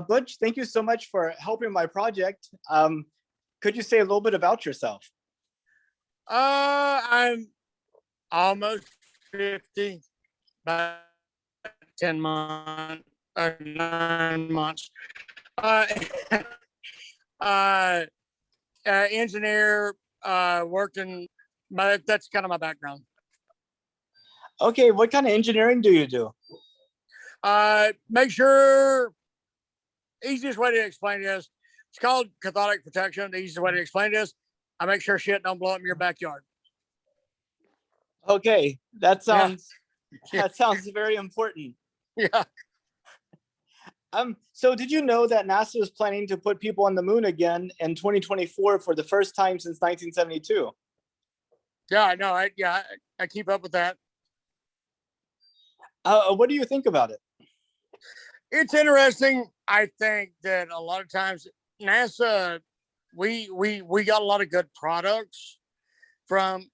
Butch, thank you so much for helping my project. Could you say a little bit about yourself? I'm almost 50, about 10 months or 9 months. Uh, uh, Engineer, working, but that's kind of my background. Okay, what kind of engineering do you do? Make sure, easiest way to explain this, it's called cathodic protection. The easiest way to explain this, I make sure shit don't blow up in your backyard. Okay, that Yeah. sounds that sounds very important. Yeah. So did you know that NASA is planning to put people on the moon again in 2024 for the first time since 1972? Yeah, I know. I keep up with that. What do you think about it? It's interesting. I think that a lot of times NASA, we got a lot of good products from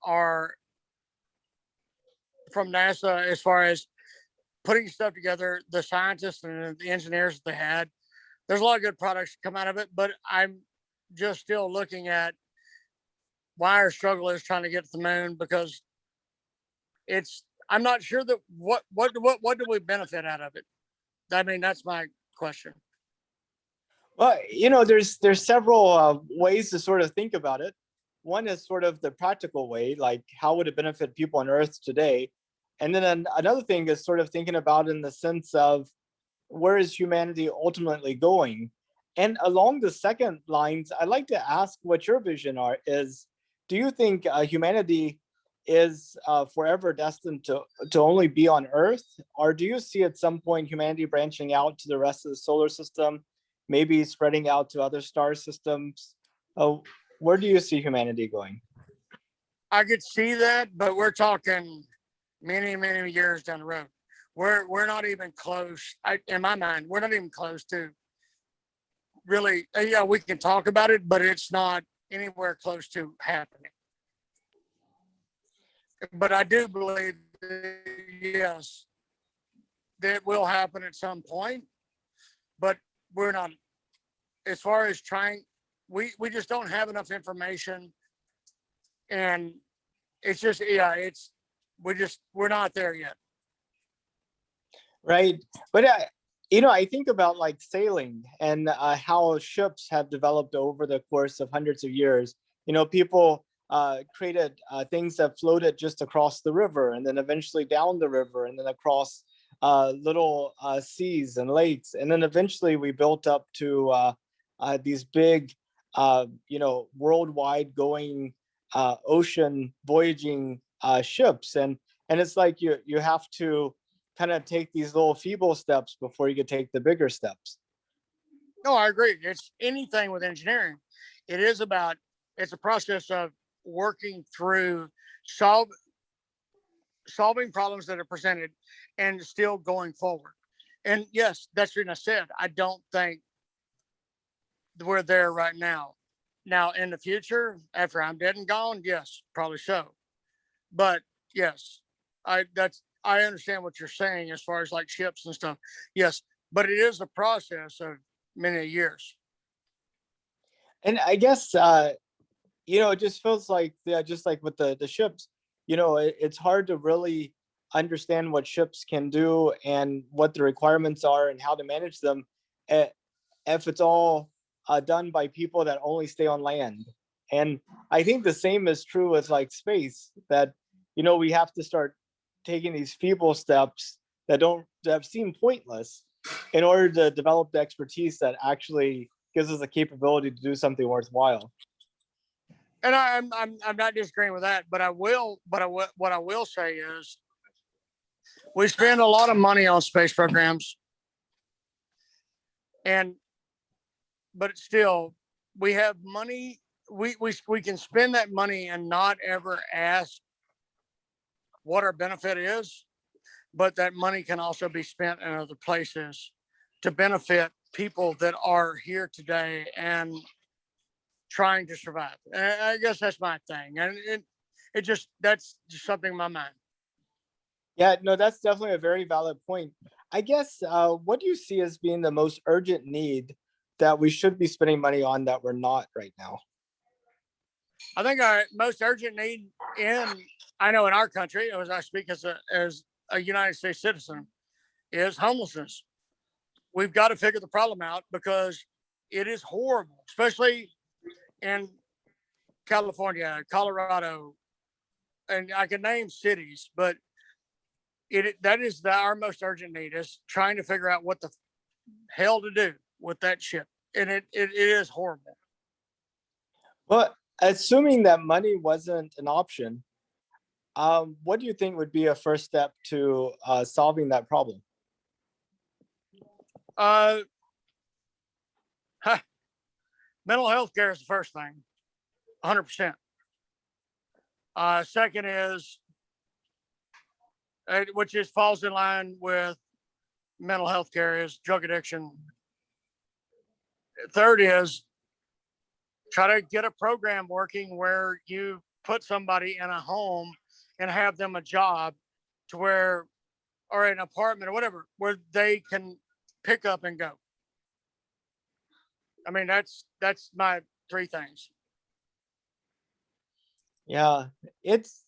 NASA as far as putting stuff together, the scientists and the engineers that they had. There's a lot of good products come out of it, but I'm just still looking at why our struggle is trying to get to the moon, because I'm not sure that what do we benefit out of it? I mean, that's my question. Well, there's several ways to sort of think about it. One is sort of the practical way, like how would it benefit people on Earth today? And then another thing is sort of thinking about in the sense of where is humanity ultimately going? And along the second lines, I'd like to ask what your vision is. Do you think humanity is forever destined to only be on Earth? Or do you see at some point humanity branching out to the rest of the solar system, maybe spreading out to other star systems? Where do you see humanity going? I could see that, but we're talking many, many years down the road. We're not even close. In my mind, we're not even close to really. Yeah, we can talk about it, but it's not anywhere close to happening. But I do believe that, yes, that will happen at some point. But we're not, as far as trying, we just don't have enough information, and it's just, yeah, we're not there yet. Right. But I think about like sailing and how ships have developed over the course of hundreds of years. People created things that floated just across the river, and then eventually down the river, and then across little seas and lakes, and then eventually we built up to these big, worldwide going ocean voyaging ships, and it's like you have to kind of take these little feeble steps before you could take the bigger steps. No, I agree. It's anything with engineering. It's a process of working through solving problems that are presented and still going forward. And yes, that's what I said. I don't think we're there right now. Now, in the future, after I'm dead and gone, yes, probably so. But yes, I understand what you're saying as far as like ships and stuff. Yes, but it is a process of many years. And I guess it just feels like, yeah, just like with the ships, it's hard to really understand what ships can do and what the requirements are and how to manage them if it's all done by people that only stay on land. And I think the same is true with like space, that we have to start taking these feeble steps that seem pointless in order to develop the expertise that actually gives us the capability to do something worthwhile. And I'm not disagreeing with that, but what I will say is we spend a lot of money on space programs, but still we have money. We can spend that money and not ever ask what our benefit is, but that money can also be spent in other places to benefit people that are here today and trying to survive. And I guess that's my thing. And that's just something in my mind. Yeah, no, that's definitely a very valid point. I guess, what do you see as being the most urgent need that we should be spending money on that we're not right now? I think our most urgent need I know in our country, as I speak as a United States citizen, is homelessness. We've got to figure the problem out because it is horrible, especially in California, Colorado, and I can name cities, but that is our most urgent need is trying to figure out what the hell to do with that shit. And it is horrible. Well, assuming that money wasn't an option, what do you think would be a first step to solving that problem? Uh, Mental health care is the first thing, 100%. Second is, which is falls in line with mental health care, is drug addiction. Third is try to get a program working where you put somebody in a home and have them a job to where, or an apartment or whatever, where they can pick up and go. I mean, that's my three things. Yeah, it's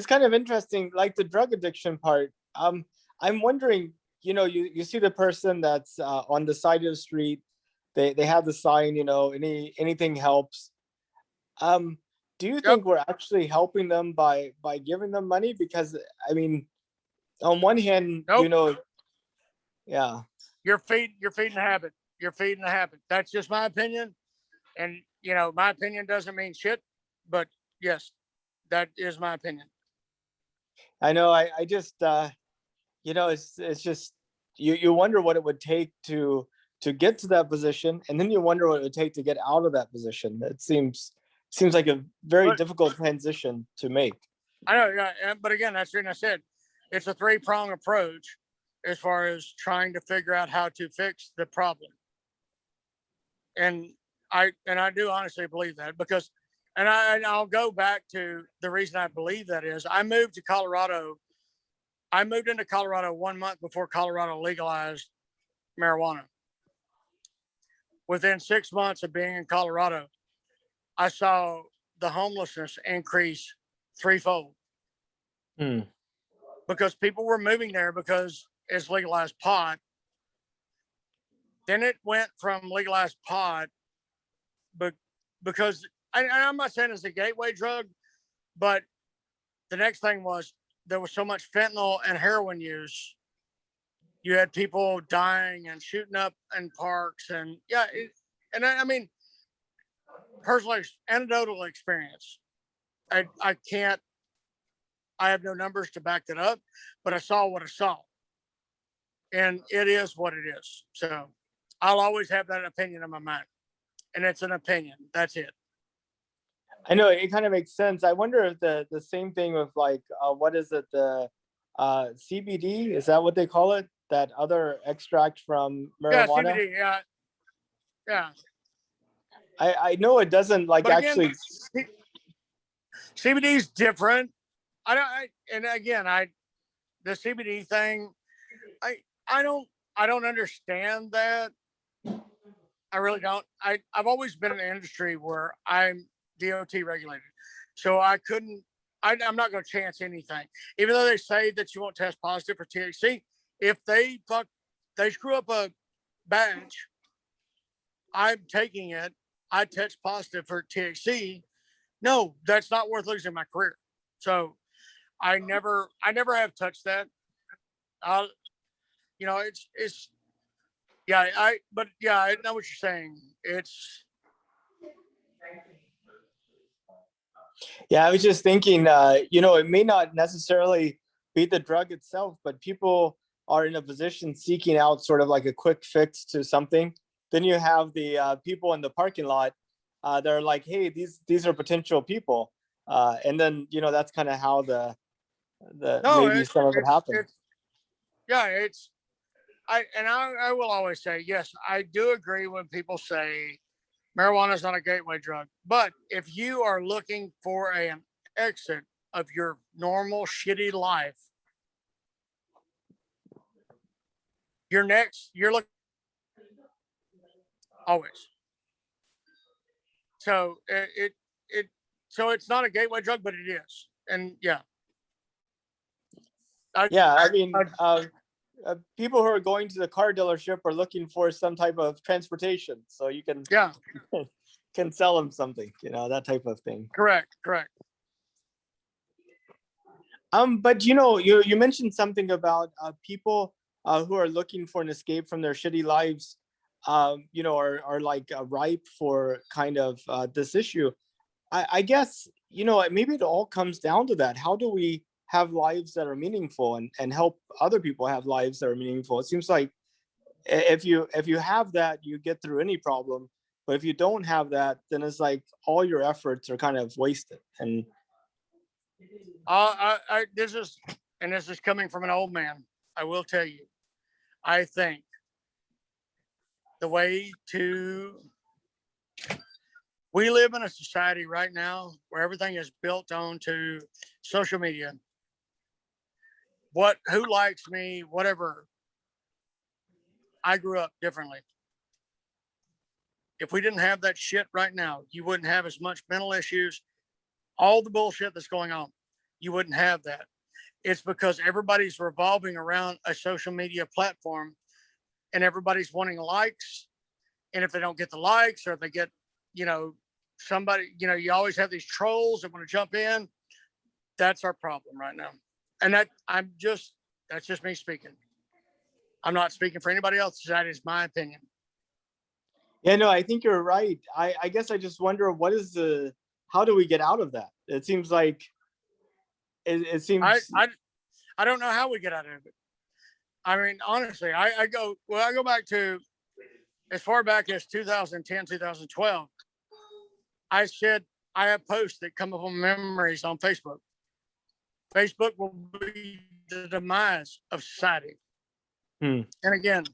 kind of interesting, like the drug addiction part. I'm wondering, you see the person that's on the side of the street. They have the sign, anything helps. Um, do you Yep. think we're actually helping them by giving them money? Because I mean, on one hand, Nope. yeah. You're feeding the habit. You're feeding the habit. That's just my opinion. And my opinion doesn't mean shit, but yes, that is my opinion. I know. I just it's just you wonder what it would take to get to that position, and then you wonder what it would take to get out of that position. It seems like a very But difficult transition to make. I know, yeah, but again, that's the reason I said it's a three-prong approach as far as trying to figure out how to fix the problem. And I do honestly believe that because, I'll go back to the reason I believe that is I moved to Colorado. I moved into Colorado 1 month before Colorado legalized marijuana. Within 6 months of being in Colorado, I saw the homelessness increase threefold Hmm. because people were moving there because it's legalized pot. Then it went from legalized pot, but because I'm not saying it's a gateway drug, but the next thing was there was so much fentanyl and heroin use. You had people dying and shooting up in parks, and yeah, I mean, personally, anecdotal experience. I can't. I have no numbers to back that up, but I saw what I saw, and it is what it is. So I'll always have that opinion in my mind, and it's an opinion. That's it. I know it kind of makes sense. I wonder if the same thing with like what is it, the CBD, is that what they call it? That other extract from Yeah, marijuana? CBD. Yeah, yeah. I know it doesn't like But again, actually. CBD is different. I don't. And again, the CBD thing. I I don't I don't understand that. I really don't. I've always been in an industry where I'm DOT regulated, so I couldn't. I'm not going to chance anything, even though they say that you won't test positive for THC. If they screw up a batch, I'm taking it. I test positive for THC. No, that's not worth losing my career. So I never have touched that. I'll, it's yeah, but yeah, I know what you're saying. It's Yeah, I was just thinking, it may not necessarily be the drug itself, but people are in a position seeking out sort of like a quick fix to something. Then you have the people in the parking lot. They're like, "Hey, these are potential people," and then that's kind of how the no, maybe some of it happens. it's yeah, it's I will always say yes, I do agree when people say marijuana is not a gateway drug, but if you are looking for an exit of your normal shitty life, you're looking always. So so it's not a gateway drug, but it is. And yeah, Yeah, I mean, I people who are going to the car dealership are looking for some type of transportation, so you can yeah, can sell them something, that type of thing. correct. But you mentioned something about people who are looking for an escape from their shitty lives, are like ripe for kind of this issue. I guess, maybe it all comes down to that. How do we have lives that are meaningful and help other people have lives that are meaningful? It seems like if you have that, you get through any problem. But if you don't have that, then it's like all your efforts are kind of wasted. And This is coming from an old man. I will tell you, I think the way to we live in a society right now where everything is built onto social media. Who likes me, whatever. I grew up differently. If we didn't have that shit right now, you wouldn't have as much mental issues, all the bullshit that's going on. You wouldn't have that. It's because everybody's revolving around a social media platform and everybody's wanting likes. And if they don't get the likes, or if they get, somebody, you always have these trolls that want to jump in. That's our problem right now. And that's just me speaking. I'm not speaking for anybody else. That is my opinion. yeah, no, I think you're right. I guess I just wonder how do we get out of that? It seems like it seems. I don't know how we get out of it. I mean, honestly, I go back to as far back as 2010, 2012. I said I have posts that come up on memories on Facebook. Facebook will be the demise of society. And again,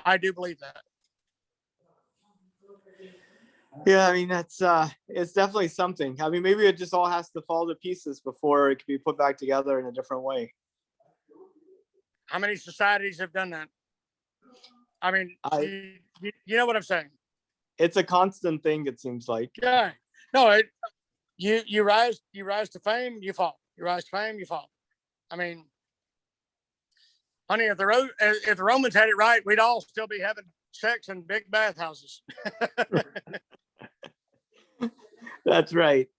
I do believe that. Yeah, I mean, it's definitely something. I mean, maybe it just all has to fall to pieces before it can be put back together in a different way. How many societies have done that? I mean, you know what I'm saying? It's a constant thing, it seems like. Yeah. No, you rise to fame, you fall. You rise to fame, you fall. I mean, honey, if the Romans had it right, we'd all still be having sex in big bathhouses. That's right.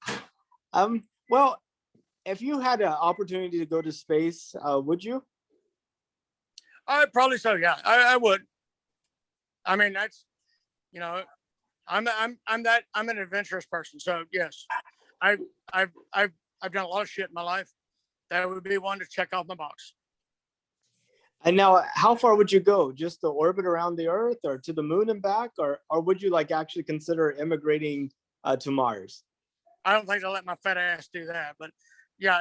Well, if you had an opportunity to go to space, would you? Probably so. Yeah, I would. I mean, that's, I'm an adventurous person. So yes, I've done a lot of shit in my life. That would be one to check off my box. And now, how far would you go? Just to orbit around the Earth, or to the moon and back, or would you like actually consider immigrating to Mars? I don't think I'll let my fat ass do that, but yeah,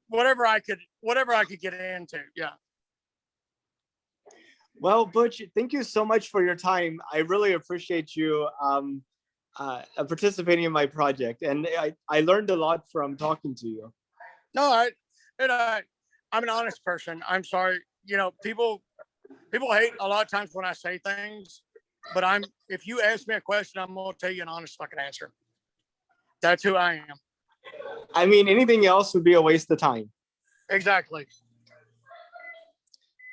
whatever I could get into. Yeah. Well, Butch, thank you so much for your time. I really appreciate you participating in my project, and I learned a lot from talking to you. No, I'm an honest person. I'm sorry. People hate a lot of times when I say things, but if you ask me a question, I'm gonna tell you an honest fucking answer. That's who I am. I mean, anything else would be a waste of time. Exactly.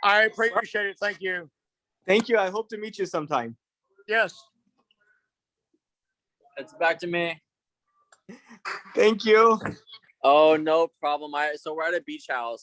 I appreciate it. Thank you. Thank you. I hope to meet you sometime. Yes. It's back to me. Thank you. Oh, no problem. So we're at a beach house.